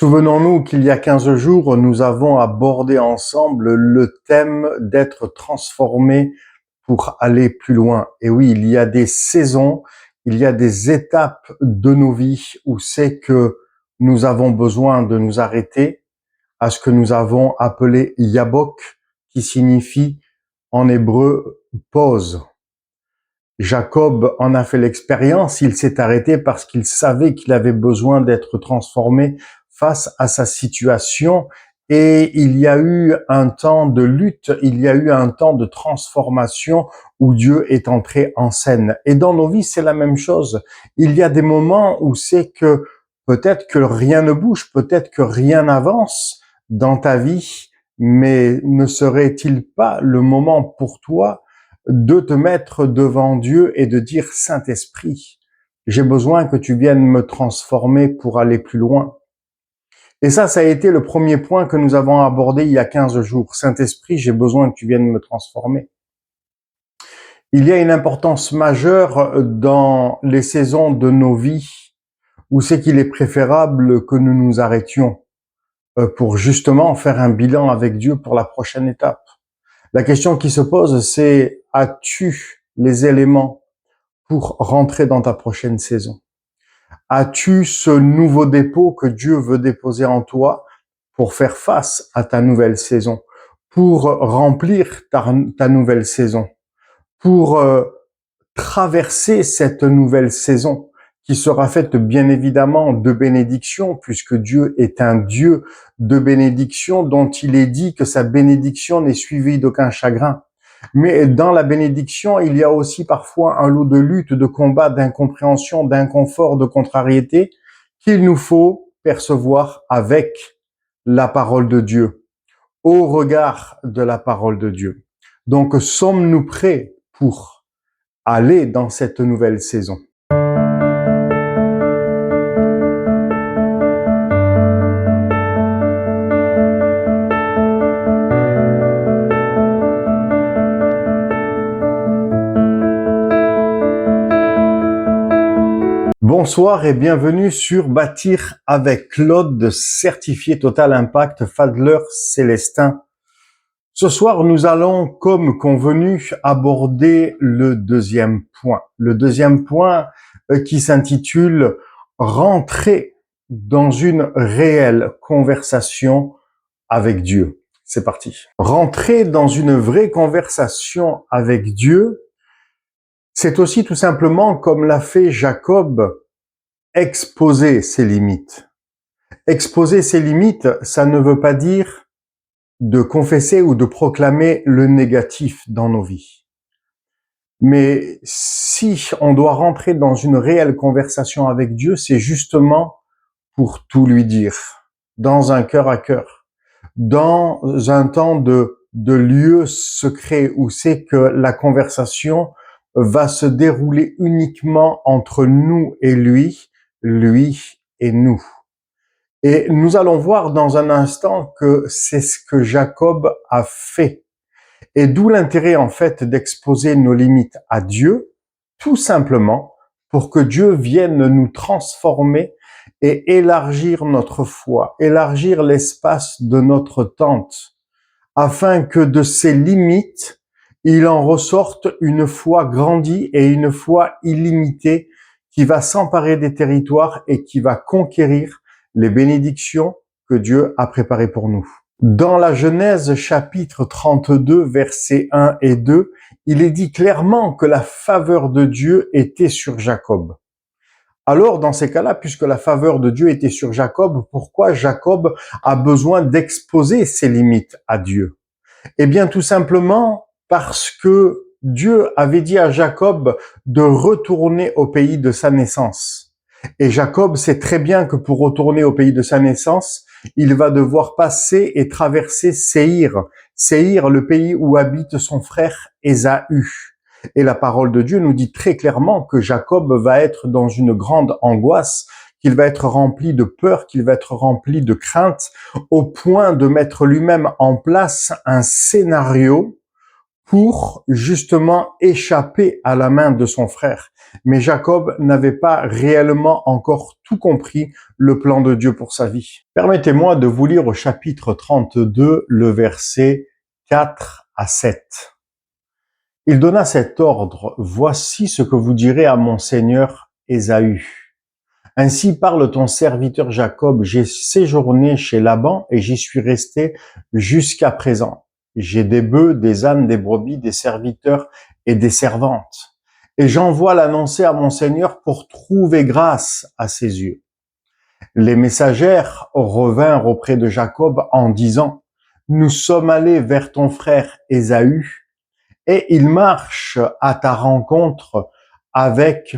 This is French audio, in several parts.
Souvenons-nous qu'il y a 15 jours, nous avons abordé ensemble le thème d'être transformé pour aller plus loin. Et oui, il y a des saisons, il y a des étapes de nos vies où c'est que nous avons besoin de nous arrêter à ce que nous avons appelé Yabok, qui signifie en hébreu pause. Jacob en a fait l'expérience, il s'est arrêté parce qu'il savait qu'il avait besoin d'être transformé face à sa situation, et il y a eu un temps de lutte, il y a eu un temps de transformation où Dieu est entré en scène. Et dans nos vies, c'est la même chose. Il y a des moments où c'est que peut-être que rien ne bouge, peut-être que rien n'avance dans ta vie, mais ne serait-il pas le moment pour toi de te mettre devant Dieu et de dire: Saint-Esprit, j'ai besoin que tu viennes me transformer pour aller plus loin. Et ça a été le premier point que nous avons abordé il y a 15 jours. Saint-Esprit, j'ai besoin que tu viennes me transformer. Il y a une importance majeure dans les saisons de nos vies où c'est qu'il est préférable que nous nous arrêtions pour justement faire un bilan avec Dieu pour la prochaine étape. La question qui se pose, c'est: as-tu les éléments pour rentrer dans ta prochaine saison? As-tu ce nouveau dépôt que Dieu veut déposer en toi pour faire face à ta nouvelle saison, pour remplir ta nouvelle saison, pour traverser cette nouvelle saison qui sera faite bien évidemment de bénédictions, puisque Dieu est un Dieu de bénédiction dont il est dit que sa bénédiction n'est suivie d'aucun chagrin. Mais dans la bénédiction, il y a aussi parfois un lot de lutte, de combat, d'incompréhension, d'inconfort, de contrariété qu'il nous faut percevoir avec la parole de Dieu, au regard de la parole de Dieu. Donc, sommes-nous prêts pour aller dans cette nouvelle saison? Bonsoir et bienvenue sur Bâtir avec Claude, certifié Total Impact Fadler Célestin. Ce soir, nous allons, comme convenu, aborder le deuxième point. Le deuxième point qui s'intitule « Rentrer dans une réelle conversation avec Dieu ». C'est parti. Rentrer dans une vraie conversation avec Dieu, c'est aussi tout simplement, comme l'a fait Jacob, exposer ses limites. Exposer ses limites, ça ne veut pas dire de confesser ou de proclamer le négatif dans nos vies. Mais si on doit rentrer dans une réelle conversation avec Dieu, c'est justement pour tout lui dire, dans un cœur à cœur, dans un temps de lieu secret où c'est que la conversation va se dérouler uniquement entre nous et lui et nous. Et nous allons voir dans un instant que c'est ce que Jacob a fait. Et d'où l'intérêt en fait d'exposer nos limites à Dieu, tout simplement pour que Dieu vienne nous transformer et élargir notre foi, élargir l'espace de notre tente, afin que de ces limites, il en ressorte une foi grandie et une foi illimitée qui va s'emparer des territoires et qui va conquérir les bénédictions que Dieu a préparées pour nous. Dans la Genèse chapitre 32, versets 1 et 2, il est dit clairement que la faveur de Dieu était sur Jacob. Alors, dans ces cas-là, puisque la faveur de Dieu était sur Jacob, pourquoi Jacob a besoin d'exposer ses limites à Dieu? Eh bien, tout simplement parce que Dieu avait dit à Jacob de retourner au pays de sa naissance. Et Jacob sait très bien que pour retourner au pays de sa naissance, il va devoir passer et traverser Séhir. Séhir, le pays où habite son frère Ésaü. Et la parole de Dieu nous dit très clairement que Jacob va être dans une grande angoisse, qu'il va être rempli de peur, qu'il va être rempli de crainte, au point de mettre lui-même en place un scénario pour justement échapper à la main de son frère. Mais Jacob n'avait pas réellement encore tout compris le plan de Dieu pour sa vie. Permettez-moi de vous lire au chapitre 32, le verset 4 à 7. Il donna cet ordre: voici ce que vous direz à mon seigneur Ésaü. Ainsi parle ton serviteur Jacob, j'ai séjourné chez Laban et j'y suis resté jusqu'à présent. J'ai des bœufs, des ânes, des brebis, des serviteurs et des servantes. Et j'envoie l'annoncer à mon Seigneur pour trouver grâce à ses yeux. Les messagères revinrent auprès de Jacob en disant: nous sommes allés vers ton frère Ésaü et il marche à ta rencontre avec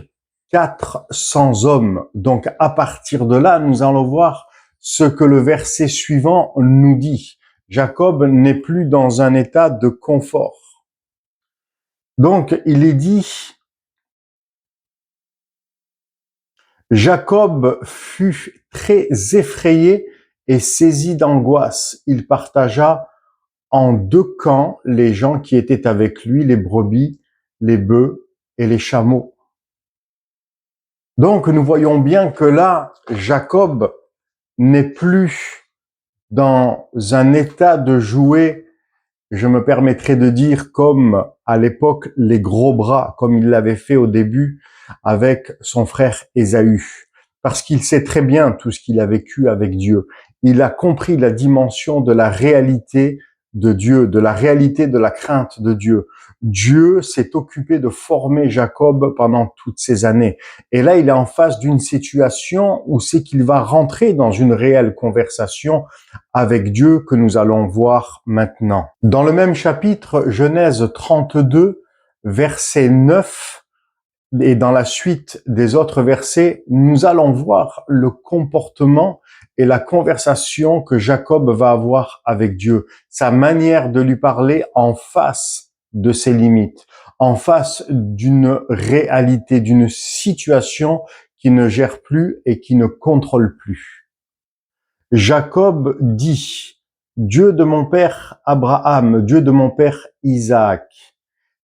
400 hommes. Donc, à partir de là, nous allons voir ce que le verset suivant nous dit. Jacob n'est plus dans un état de confort. Donc, il est dit, Jacob fut très effrayé et saisi d'angoisse. Il partagea en deux camps les gens qui étaient avec lui, les brebis, les bœufs et les chameaux. Donc, nous voyons bien que là, Jacob n'est plus dans un état de jouer, je me permettrai de dire, comme à l'époque, les gros bras, comme il l'avait fait au début avec son frère Ésaü. Parce qu'il sait très bien tout ce qu'il a vécu avec Dieu. Il a compris la dimension de la réalité de Dieu, de la réalité de la crainte de Dieu. Dieu s'est occupé de former Jacob pendant toutes ces années. Et là, il est en face d'une situation où c'est qu'il va rentrer dans une réelle conversation avec Dieu que nous allons voir maintenant. Dans le même chapitre, Genèse 32, verset 9, et dans la suite des autres versets, nous allons voir le comportement et la conversation que Jacob va avoir avec Dieu, sa manière de lui parler en face de ses limites, en face d'une réalité, d'une situation qui ne gère plus et qui ne contrôle plus. Jacob dit: Dieu de mon père Abraham, Dieu de mon père Isaac,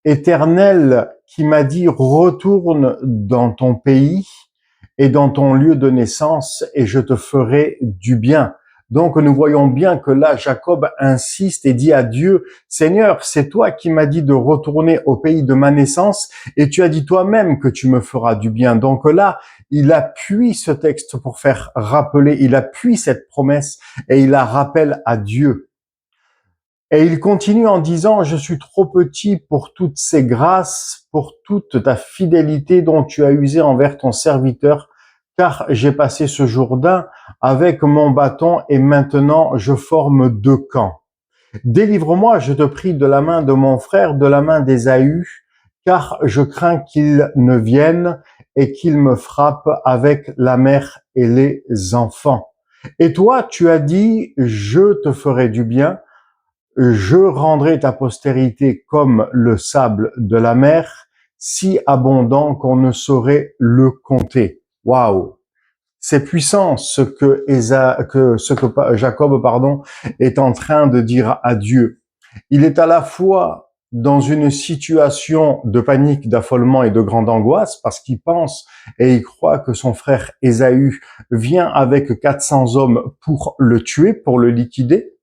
Éternel qui m'a dit: retourne dans ton pays et dans ton lieu de naissance et je te ferai du bien. Donc nous voyons bien que là Jacob insiste et dit à Dieu: Seigneur, c'est toi qui m'as dit de retourner au pays de ma naissance et tu as dit toi-même que tu me feras du bien. Donc là, il appuie ce texte pour faire rappeler, il appuie cette promesse et il la rappelle à Dieu. Et il continue en disant: je suis trop petit pour toutes ces grâces, pour toute ta fidélité dont tu as usé envers ton serviteur, car j'ai passé ce Jourdain avec mon bâton et maintenant je forme deux camps. Délivre-moi, je te prie, de la main de mon frère, de la main d'Ésaü, car je crains qu'il ne vienne et qu'il me frappe avec la mère et les enfants. Et toi, tu as dit: je te ferai du bien. Je rendrai ta postérité comme le sable de la mer, si abondant qu'on ne saurait le compter. Waouh! C'est puissant ce que Jacob, est en train de dire à Dieu. Il est à la fois dans une situation de panique, d'affolement et de grande angoisse parce qu'il pense et il croit que son frère Ésaü vient avec 400 hommes pour le tuer, pour le liquider.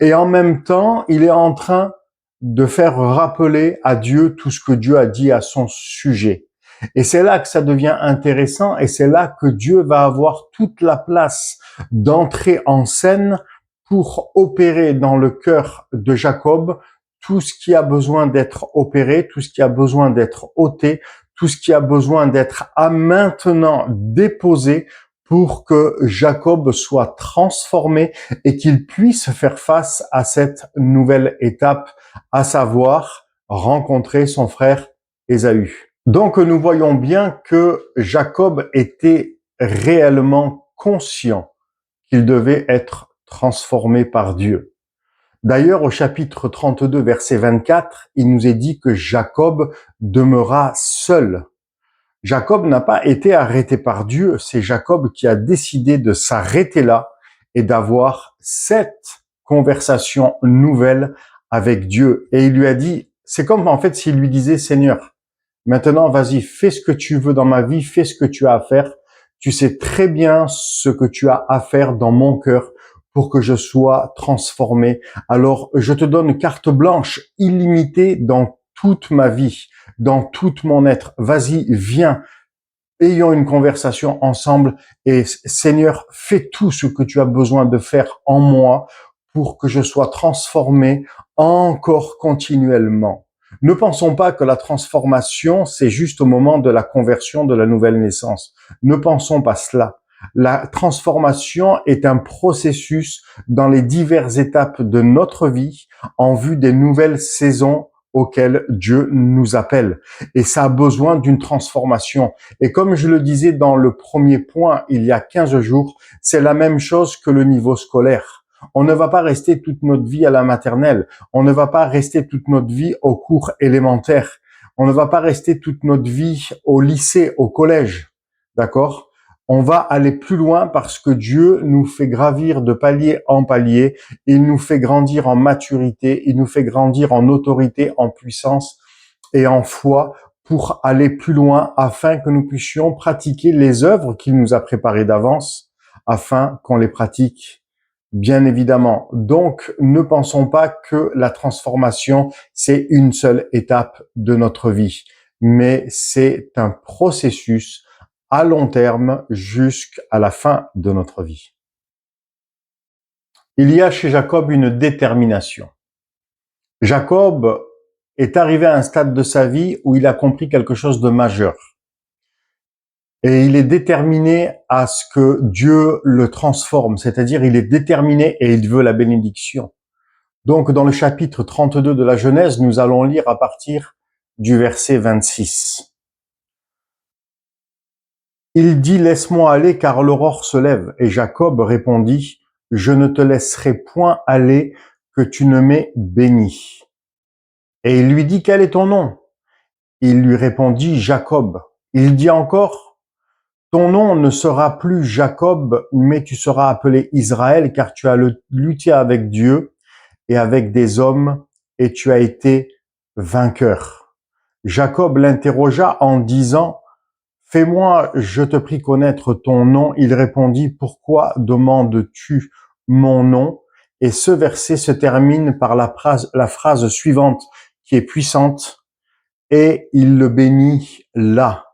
Et en même temps, il est en train de faire rappeler à Dieu tout ce que Dieu a dit à son sujet. Et c'est là que ça devient intéressant et c'est là que Dieu va avoir toute la place d'entrer en scène pour opérer dans le cœur de Jacob tout ce qui a besoin d'être opéré, tout ce qui a besoin d'être ôté, tout ce qui a besoin d'être à maintenant déposé pour que Jacob soit transformé et qu'il puisse faire face à cette nouvelle étape, à savoir rencontrer son frère Ésaü. Donc nous voyons bien que Jacob était réellement conscient qu'il devait être transformé par Dieu. D'ailleurs, au chapitre 32, verset 24, il nous est dit que Jacob demeura seul. Jacob n'a pas été arrêté par Dieu, c'est Jacob qui a décidé de s'arrêter là et d'avoir cette conversation nouvelle avec Dieu. Et il lui a dit: c'est comme en fait s'il lui disait, Seigneur, maintenant vas-y, fais ce que tu veux dans ma vie, fais ce que tu as à faire. Tu sais très bien ce que tu as à faire dans mon cœur pour que je sois transformé. Alors, je te donne carte blanche illimitée dans toute ma vie, dans tout mon être. Vas-y, viens, ayons une conversation ensemble et Seigneur, fais tout ce que tu as besoin de faire en moi pour que je sois transformé encore continuellement. Ne pensons pas que la transformation, c'est juste au moment de la conversion, de la nouvelle naissance. Ne pensons pas cela. La transformation est un processus dans les diverses étapes de notre vie en vue des nouvelles saisons auxquelles Dieu nous appelle. Et ça a besoin d'une transformation. Et comme je le disais dans le premier point, il y a 15 jours, c'est la même chose que le niveau scolaire. On ne va pas rester toute notre vie à la maternelle. On ne va pas rester toute notre vie au cours élémentaire. On ne va pas rester toute notre vie au lycée, au collège. D'accord? On va aller plus loin parce que Dieu nous fait gravir de palier en palier. Il nous fait grandir en maturité. Il nous fait grandir en autorité, en puissance et en foi pour aller plus loin afin que nous puissions pratiquer les œuvres qu'il nous a préparées d'avance afin qu'on les pratique bien évidemment. Donc, ne pensons pas que la transformation, c'est une seule étape de notre vie, mais c'est un processus à long terme jusqu'à la fin de notre vie. Il y a chez Jacob une détermination. Jacob est arrivé à un stade de sa vie où il a compris quelque chose de majeur. Et il est déterminé à ce que Dieu le transforme, c'est-à-dire il est déterminé et il veut la bénédiction. Donc dans le chapitre 32 de la Genèse, nous allons lire à partir du verset 26. Il dit, laisse-moi aller car l'aurore se lève. Et Jacob répondit, je ne te laisserai point aller que tu ne m'aies béni. Et il lui dit, quel est ton nom? Il lui répondit, Jacob. Il dit encore, ton nom ne sera plus Jacob, mais tu seras appelé Israël, car tu as lutté avec Dieu et avec des hommes, et tu as été vainqueur. Jacob l'interrogea en disant, fais-moi, je te prie, connaître ton nom. Il répondit, pourquoi demandes-tu mon nom? Et ce verset se termine par la phrase suivante, qui est puissante, et il le bénit là.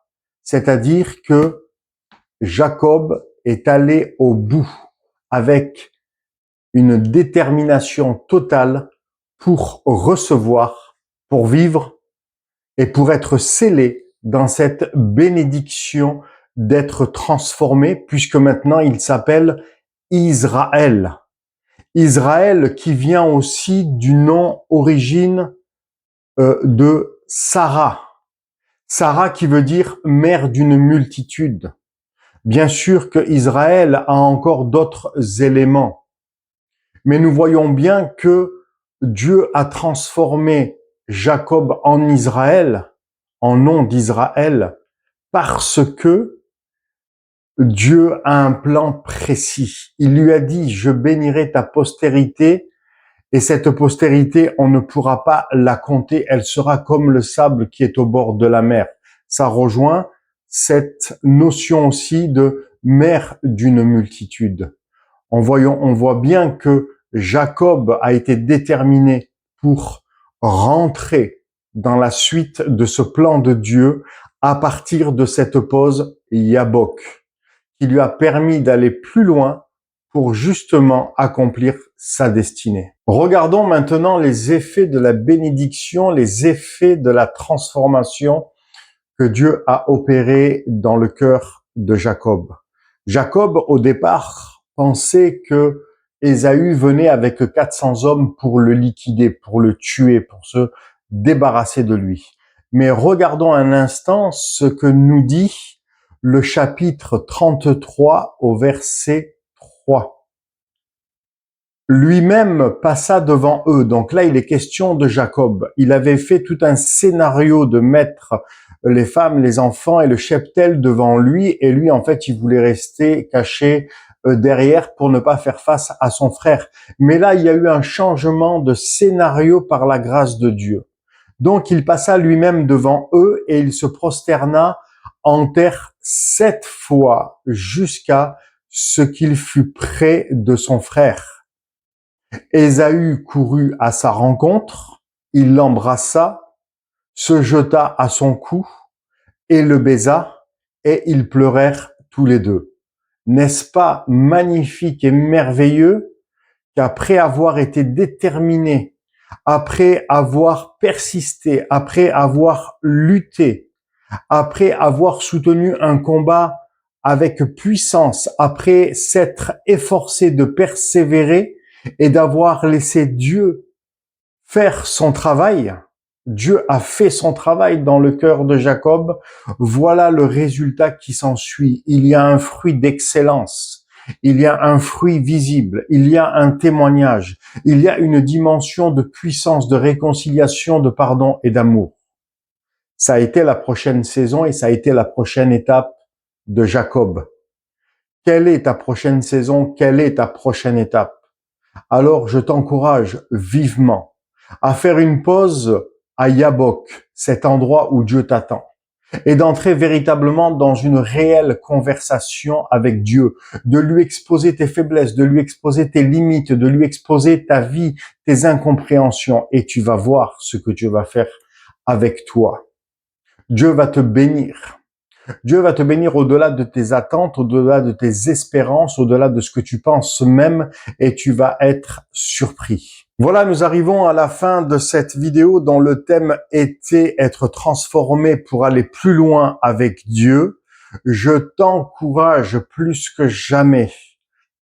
C'est-à-dire que Jacob est allé au bout avec une détermination totale pour recevoir, pour vivre et pour être scellé dans cette bénédiction d'être transformé, puisque maintenant il s'appelle Israël. Israël qui vient aussi du nom origine de Sarah. Sarah qui veut dire mère d'une multitude. Bien sûr que Israël a encore d'autres éléments, mais nous voyons bien que Dieu a transformé Jacob en Israël, en nom d'Israël, parce que Dieu a un plan précis. Il lui a dit, je bénirai ta postérité, et cette postérité, on ne pourra pas la compter, elle sera comme le sable qui est au bord de la mer. Ça rejoint cette notion aussi de mère d'une multitude. On voit bien que Jacob a été déterminé pour rentrer dans la suite de ce plan de Dieu à partir de cette pause Yabok, qui lui a permis d'aller plus loin pour justement accomplir sa destinée. Regardons maintenant les effets de la bénédiction, les effets de la transformation que Dieu a opéré dans le cœur de Jacob. Jacob, au départ, pensait que Ésaü venait avec 400 hommes pour le liquider, pour le tuer, pour se débarrasser de lui. Mais regardons un instant ce que nous dit le chapitre 33 au verset 3. Lui-même passa devant eux. Donc là, il est question de Jacob. Il avait fait tout un scénario de mettre les femmes, les enfants et le cheptel devant lui. Et lui, en fait, il voulait rester caché derrière pour ne pas faire face à son frère. Mais là, il y a eu un changement de scénario par la grâce de Dieu. Donc il passa lui-même devant eux et il se prosterna en terre 7 fois jusqu'à ce qu'il fût près de son frère. Ésaü courut à sa rencontre, il l'embrassa, se jeta à son cou et le baisa, et ils pleurèrent tous les deux. N'est-ce pas magnifique et merveilleux qu'après avoir été déterminé, après avoir persisté, après avoir lutté, après avoir soutenu un combat avec puissance, après s'être efforcé de persévérer et d'avoir laissé Dieu faire son travail, Dieu a fait son travail dans le cœur de Jacob. Voilà le résultat qui s'ensuit. Il y a un fruit d'excellence. Il y a un fruit visible. Il y a un témoignage. Il y a une dimension de puissance, de réconciliation, de pardon et d'amour. Ça a été la prochaine saison et ça a été la prochaine étape de Jacob. Quelle est ta prochaine saison? Quelle est ta prochaine étape? Alors, je t'encourage vivement à faire une pause à Yabok, cet endroit où Dieu t'attend, et d'entrer véritablement dans une réelle conversation avec Dieu, de lui exposer tes faiblesses, de lui exposer tes limites, de lui exposer ta vie, tes incompréhensions, et tu vas voir ce que Dieu va faire avec toi. Dieu va te bénir. Dieu va te bénir au-delà de tes attentes, au-delà de tes espérances, au-delà de ce que tu penses même, et tu vas être surpris. Voilà, nous arrivons à la fin de cette vidéo dont le thème était être transformé pour aller plus loin avec Dieu. Je t'encourage plus que jamais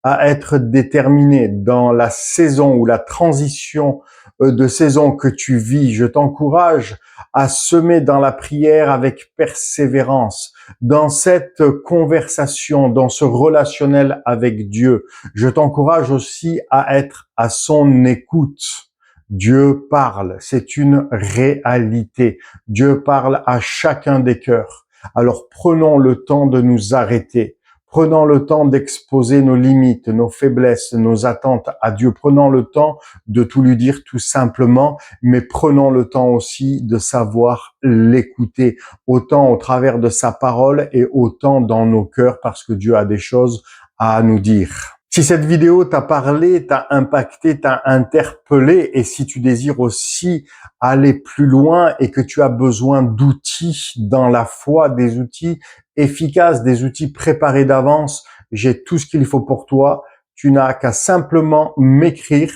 à être déterminé dans la saison ou la transition de saison que tu vis. Je t'encourage à semer dans la prière avec persévérance, dans cette conversation, dans ce relationnel avec Dieu. Je t'encourage aussi à être à son écoute. Dieu parle, c'est une réalité. Dieu parle à chacun des cœurs. Alors prenons le temps de nous arrêter. Prenons le temps d'exposer nos limites, nos faiblesses, nos attentes à Dieu. Prenons le temps de tout lui dire tout simplement, mais prenons le temps aussi de savoir l'écouter, autant au travers de sa parole et autant dans nos cœurs, parce que Dieu a des choses à nous dire. Si cette vidéo t'a parlé, t'a impacté, t'a interpellé, et si tu désires aussi aller plus loin et que tu as besoin d'outils dans la foi, des outils efficaces, des outils préparés d'avance, j'ai tout ce qu'il faut pour toi. Tu n'as qu'à simplement m'écrire.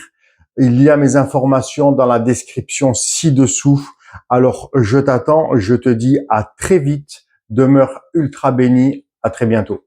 Il y a mes informations dans la description ci-dessous. Alors, je t'attends, je te dis à très vite. Demeure ultra béni. À très bientôt.